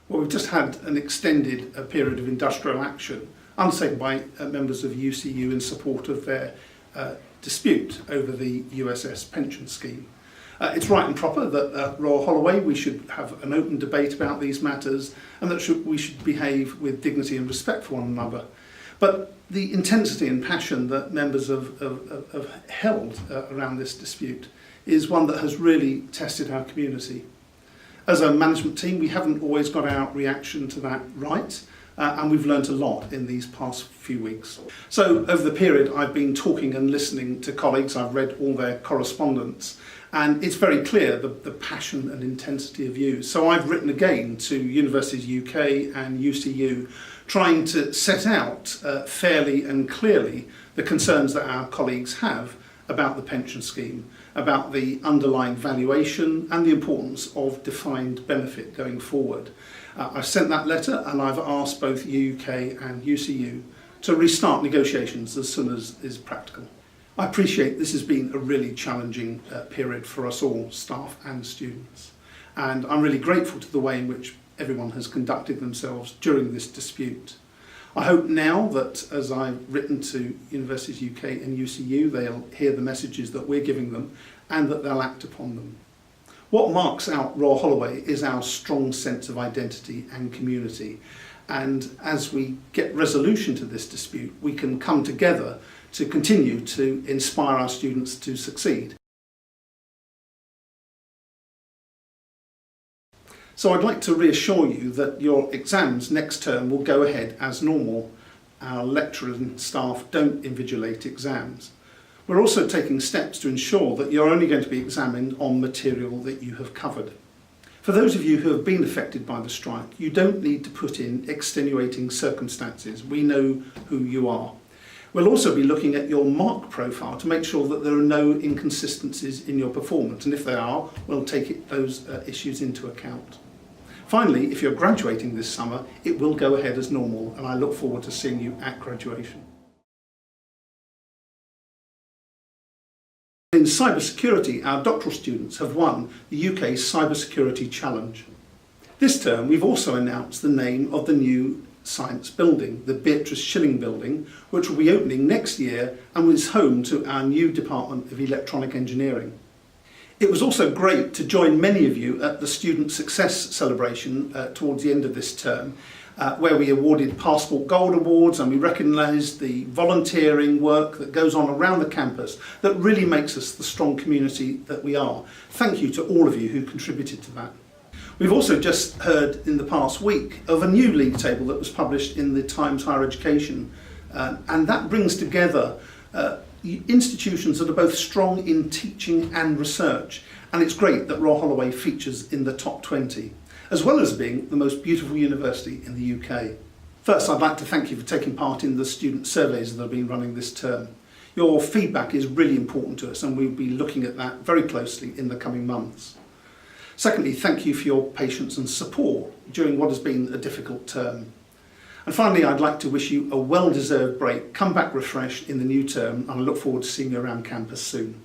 Well, we've just had an extended period of industrial action undertaken by members of UCU in support of their dispute over the USS pension scheme. It's right and proper that at Royal Holloway we should have an open debate about these matters, and that we should behave with dignity and respect for one another. But the intensity and passion that members have held around this dispute is one that has really tested our community. As a management team, we haven't always got our reaction to that right, and we've learnt a lot in these past few weeks. So over the period I've been talking and listening to colleagues, I've read all their correspondence, and it's very clear the passion and intensity of views. So I've written again to Universities UK and UCU, trying to set out fairly and clearly the concerns that our colleagues have about the pension scheme, about the underlying valuation and the importance of defined benefit going forward. I've sent that letter, and I've asked both UK and UCU to restart negotiations as soon as is practical. I appreciate this has been a really challenging period for us all, staff and students, and I'm really grateful to the way in which everyone has conducted themselves during this dispute. I hope now that, as I've written to Universities UK and UCU, they'll hear the messages that we're giving them and that they'll act upon them. What marks out Royal Holloway is our strong sense of identity and community, and as we get resolution to this dispute, we can come together to continue to inspire our students to succeed. So I'd like to reassure you that your exams next term will go ahead as normal. Our lecturers and staff don't invigilate exams. We're also taking steps to ensure that you're only going to be examined on material that you have covered. For those of you who have been affected by the strike, you don't need to put in extenuating circumstances. We know who you are. We'll also be looking at your mark profile to make sure that there are no inconsistencies in your performance, and if there are, we'll take those issues into account. Finally, if you're graduating this summer, it will go ahead as normal, and I look forward to seeing you at graduation. In cybersecurity, our doctoral students have won the UK Cybersecurity Challenge. This term, we've also announced the name of the new science building, the Beatrice Shilling Building, which will be opening next year and is home to our new Department of Electronic Engineering. It was also great to join many of you at the Student Success celebration towards the end of this term, where we awarded Passport Gold Awards, and we recognised the volunteering work that goes on around the campus that really makes us the strong community that we are. Thank you to all of you who contributed to that. We've also just heard in the past week of a new league table that was published in the Times Higher Education, and that brings together institutions that are both strong in teaching and research, and it's great that Royal Holloway features in the top 20, as well as being the most beautiful university in the UK. First, I'd like to thank you for taking part in the student surveys that have been running this term. Your feedback is really important to us, and we'll be looking at that very closely in the coming months. Secondly, thank you for your patience and support during what has been a difficult term. And finally, I'd like to wish you a well-deserved break. Come back refreshed in the new term, and I look forward to seeing you around campus soon.